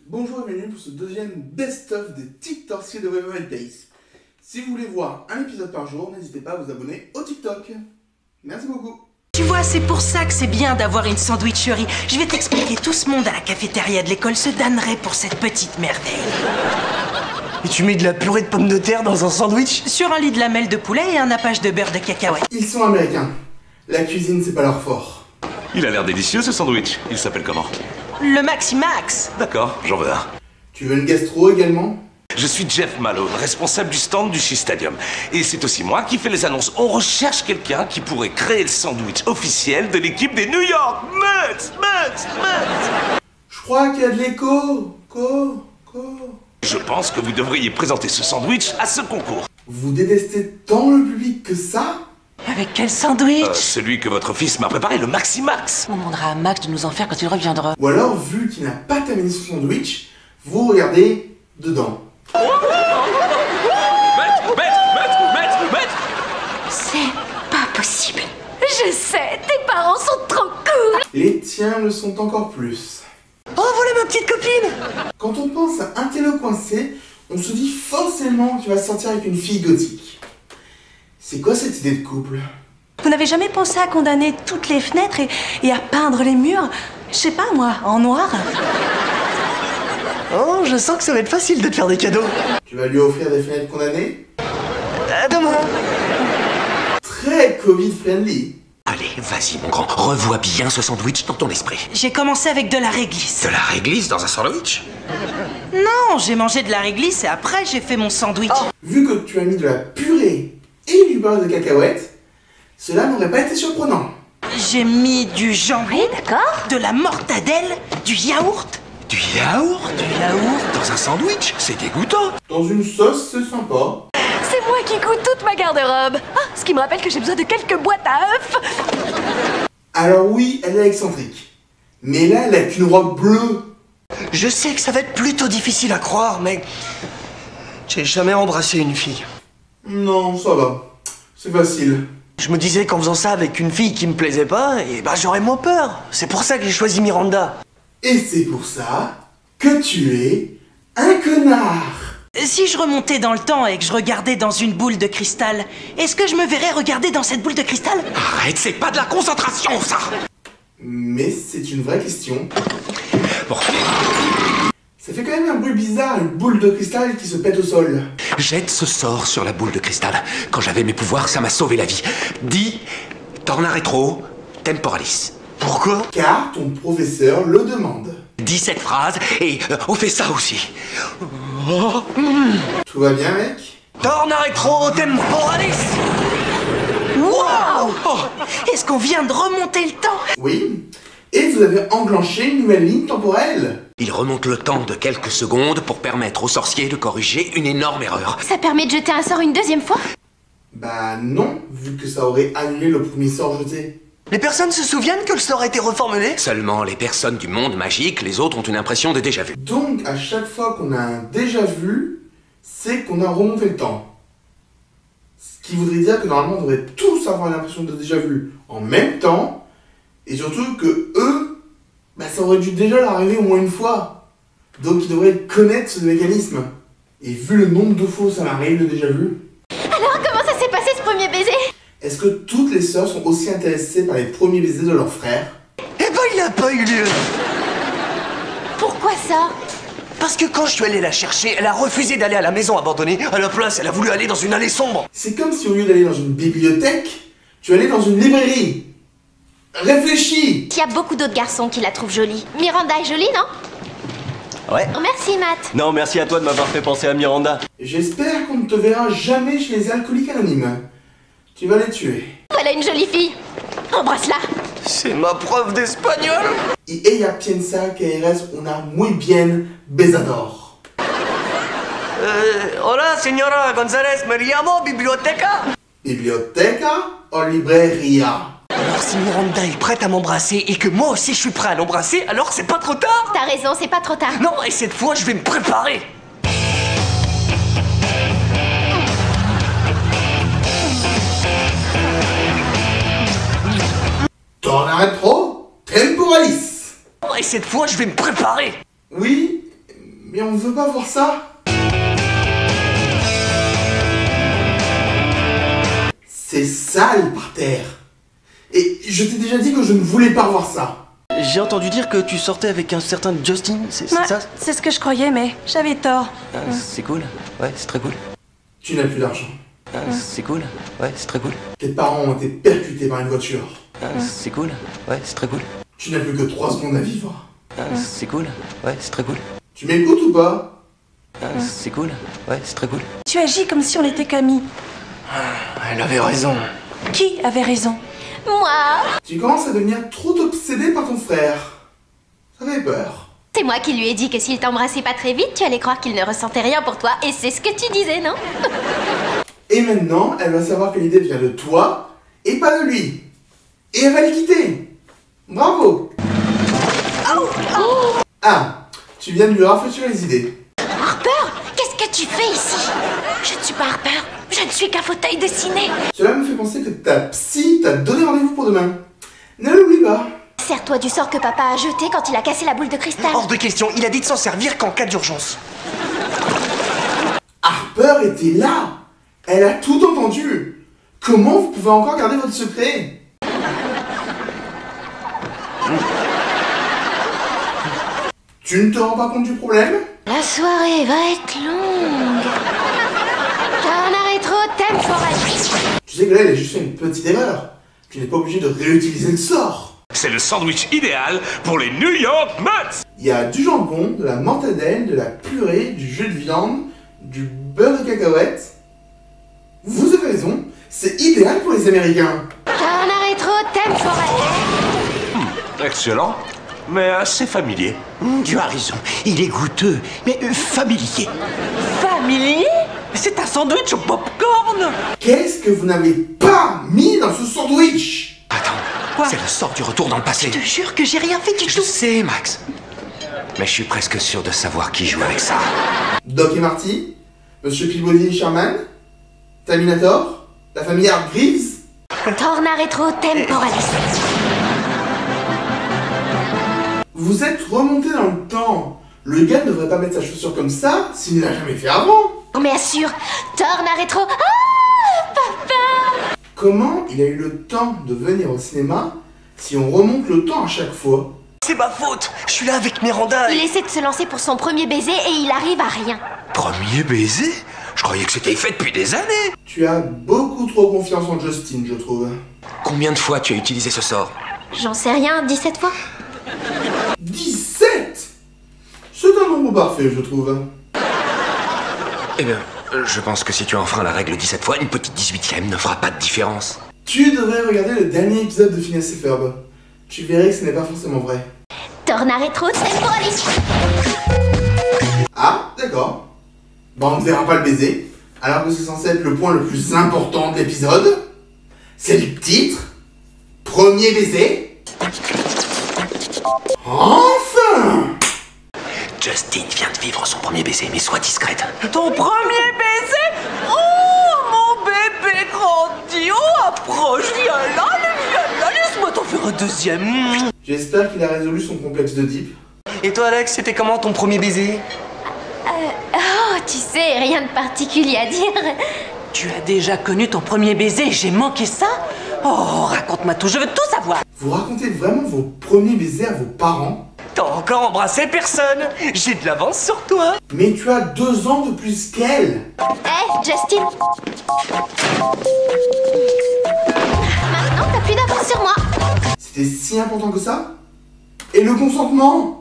Bonjour et bienvenue pour ce deuxième best-of des TikToks de Waverly Days. Si vous voulez voir un épisode par jour, n'hésitez pas à vous abonner au TikTok. Merci beaucoup. Tu vois, c'est pour ça que c'est bien d'avoir une sandwicherie. Je vais t'expliquer, tout ce monde à la cafétéria de l'école se damnerait pour cette petite merveille. Et tu mets de la purée de pommes de terre dans un sandwich? Sur un lit de lamelles de poulet et un nappage de beurre de cacahuète. Ils sont américains. La cuisine, c'est pas leur fort. Il a l'air délicieux ce sandwich. Il s'appelle comment? Le Maximax. D'accord, j'en veux un. Tu veux une gastro également? Je suis Jeff Malone, responsable du stand du Shea Stadium. Et c'est aussi moi qui fais les annonces. On recherche quelqu'un qui pourrait créer le sandwich officiel de l'équipe des New York Mets. Je crois qu'il y a de l'écho. Je pense que vous devriez présenter ce sandwich à ce concours. Vous détestez tant le public que ça? Avec quel sandwich? Celui que votre fils m'a préparé, le Maximax. On demandera à Max de nous en faire quand il reviendra. Ou alors, vu qu'il n'a pas terminé son sandwich, vous regardez dedans. C'est pas possible. Je sais, tes parents sont trop cool. Les tiens le sont encore plus. Oh, voilà ma petite copine! Quand on pense à un télo coincé, on se dit forcément qu'il va sortir avec une fille gothique. C'est quoi cette idée de couple? Vous n'avez jamais pensé à condamner toutes les fenêtres et à peindre les murs? Je sais pas moi, en noir? Oh, je sens que ça va être facile de te faire des cadeaux. Tu vas lui offrir des fenêtres condamnées? À demain! Très Covid-friendly. Allez, vas-y mon grand, revois bien ce sandwich dans ton esprit. J'ai commencé avec de la réglisse. De la réglisse dans un sandwich? Non, j'ai mangé de la réglisse et après j'ai fait mon sandwich. Vu que tu as mis de la purée et du beurre de cacahuète, cela n'aurait pas été surprenant. J'ai mis du jambon, Oui, d'accord. de la mortadelle, du yaourt. Du yaourt? Dans un sandwich? C'est dégoûtant. Dans une sauce, c'est sympa. C'est moi qui coûte toute ma garde-robe. Ah, ce qui me rappelle que j'ai besoin de quelques boîtes à œufs. Alors oui, elle est excentrique. Mais là, elle a qu'une robe bleue. Je sais que ça va être plutôt difficile à croire, mais j'ai jamais embrassé une fille. Non, ça va. C'est facile. Je me disais qu'en faisant ça avec une fille qui me plaisait pas, j'aurais moins peur. C'est pour ça que j'ai choisi Miranda. Et c'est pour ça que tu es un connard. Si je remontais dans le temps et que je regardais dans une boule de cristal, est-ce que je me verrais regarder dans cette boule de cristal? Arrête, c'est pas de la concentration ça. Mais c'est une vraie question. Bon, Ça fait quand même un bruit bizarre, une boule de cristal qui se pète au sol. jette ce sort sur la boule de cristal. Quand j'avais mes pouvoirs, ça m'a sauvé la vie. Dis, torna retro, temporalis. Pourquoi? Car ton professeur le demande. Dis cette phrase et on fait ça aussi. Tout va bien, mec? Torna retro temporalis! Waouh! Est-ce qu'on vient de remonter le temps? Oui. Et vous avez enclenché une nouvelle ligne temporelle. Il remonte le temps de quelques secondes pour permettre aux sorciers de corriger une énorme erreur. Ça permet de jeter un sort une deuxième fois? Bah non, vu que ça aurait annulé le premier sort jeté. Les personnes se souviennent que le sort a été reformulé? Seulement les personnes du monde magique, les autres ont une impression de déjà vu. Donc à chaque fois qu'on a un déjà vu, c'est qu'on a remonté le temps. Ce qui voudrait dire que normalement on devrait tous avoir l'impression de déjà vu en même temps, et surtout que eux, ça aurait dû déjà leur arriver au moins une fois. Donc ils devraient connaître ce mécanisme. Et vu le nombre de fois où ça m'arrive le déjà vu, Alors, comment ça s'est passé ce premier baiser? est-ce que toutes les sœurs sont aussi intéressées par les premiers baisers de leurs frères? Il a pas eu lieu! Pourquoi ça? Parce que quand je suis allé la chercher, elle a refusé d'aller à la maison abandonnée. À la place, elle a voulu aller dans une allée sombre. C'est comme si au lieu d'aller dans une bibliothèque, tu allais dans une librairie. Réfléchis! Il y a beaucoup d'autres garçons qui la trouvent jolie. Miranda est jolie, non? Ouais. Merci, Matt. Non, merci à toi de m'avoir fait penser à Miranda. J'espère qu'on ne te verra jamais chez les alcooliques anonymes. Tu vas les tuer. Voilà une jolie fille. Embrasse-la. C'est ma prof d'espagnol! Y ella piensa que eres una muy bien besador. Hola, señora González, me llamo biblioteca. Biblioteca o librería? Alors si Miranda est prête à m'embrasser et que moi aussi je suis prêt à l'embrasser, alors c'est pas trop tard? T'as raison, c'est pas trop tard. Non, et cette fois je vais me préparer. Torna retro temporalis. Et cette fois je vais me préparer. Oui, Mais on veut pas voir ça. C'est sale par terre. Et je t'ai déjà dit que je ne voulais pas voir ça. J'ai entendu dire que tu sortais avec un certain Justin, c'est Ouais, ça? c'est ce que je croyais, mais j'avais tort. C'est cool. Ouais, c'est très cool. Tu n'as plus d'argent. C'est cool. Ouais, c'est très cool. Tes parents ont été percutés par une voiture. C'est cool. Ouais, c'est très cool. Tu n'as plus que 3 secondes à vivre. C'est cool. Ouais, c'est très cool. Tu m'écoutes ou pas? C'est cool. Ouais, c'est très cool. Tu agis comme si on était qu'amis. Elle avait raison. Qui avait raison? Moi, Tu commences à devenir trop obsédé par ton frère. Ça fait peur. c'est moi qui lui ai dit que s'il t'embrassait pas très vite, tu allais croire qu'il ne ressentait rien pour toi. Et c'est ce que tu disais, non? Et maintenant, elle va savoir que l'idée vient de toi et pas de lui. Et elle va le quitter. Bravo. Ah, tu viens de lui rafraîchir les idées. Harper, qu'est-ce que tu fais ici? Je ne suis pas Harper, je ne suis qu'un fauteuil de ciné. Cela me fait penser que ta psy t'a donné rendez-vous pour demain. Ne l'oublie pas. Sers-toi du sort que papa a jeté quand il a cassé la boule de cristal. Hors de question, il a dit de s'en servir qu'en cas d'urgence. Harper était là. Elle a tout entendu. Comment vous pouvez encore garder votre secret? Tu ne te rends pas compte du problème? La soirée va être longue. Tornado rétro temporel. Tu sais que là, elle a juste fait une petite erreur. Tu n'es pas obligé de réutiliser le sort. C'est le sandwich idéal pour les New York Mets. Il y a du jambon, de la mortadelle, de la purée, du jus de viande, du beurre de cacahuète. Vous avez raison, c'est idéal pour les Américains. Tornado rétro temporel. Excellent, mais assez familier. Tu as raison, il est goûteux, mais familier. Familier? C'est un sandwich au popcorn! Qu'est-ce que vous n'avez pas mis dans ce sandwich? Attends, Quoi? c'est le sort du retour dans le passé. Je te jure que j'ai rien fait du Je tout. sais, Max. Mais je suis presque sûr de savoir qui joue avec ça. Doc et Marty, Monsieur Peabody et Sherman, Terminator, la famille Hargreaves. Tornado rétro temporalis. Vous êtes remonté dans le temps. Le gars ne devrait pas mettre sa chaussure comme ça s'il ne l'a jamais fait avant. Bien sûr, Tornado rétro. Ah, papa. Comment il a eu le temps de venir au cinéma si on remonte le temps à chaque fois? C'est ma faute. Je suis là avec Miranda. Il essaie de se lancer pour son premier baiser et il arrive à rien. Premier baiser? Je croyais que c'était fait depuis des années. Tu as beaucoup trop confiance en Justin, je trouve. Combien de fois tu as utilisé ce sort? J'en sais rien, 17 fois. 17! C'est un nombre parfait, je trouve. Eh bien, je pense que si tu enfreins la règle 17 fois, une petite 18e ne fera pas de différence. Tu devrais regarder le dernier épisode de Phineas et Ferb. Tu verrais que ce n'est pas forcément vrai. Tornado rétro temporalis. Ah, d'accord. Bah on ne verra pas le baiser, alors que c'est censé être le point le plus important de l'épisode. C'est le titre. Premier baiser. Enfin! Justin vient de vivre son premier baiser, mais sois discrète. Ton premier baiser? Oh, mon bébé grandit. Oh, approche, viens là, laisse-moi t'en faire un deuxième. J'espère qu'il a résolu son complexe de Deep. Et toi, Alex, c'était comment ton premier baiser? Oh, tu sais, rien de particulier à dire. Tu as déjà connu ton premier baiser et j'ai manqué ça? Oh, raconte-moi tout, je veux tout savoir. Vous racontez vraiment vos premiers baisers à vos parents? T'as encore embrassé personne. J'ai de l'avance sur toi. Mais tu as 2 ans de plus qu'elle. Hé, Justin. Maintenant, t'as plus d'avance sur moi. C'était si important que ça? Et le consentement?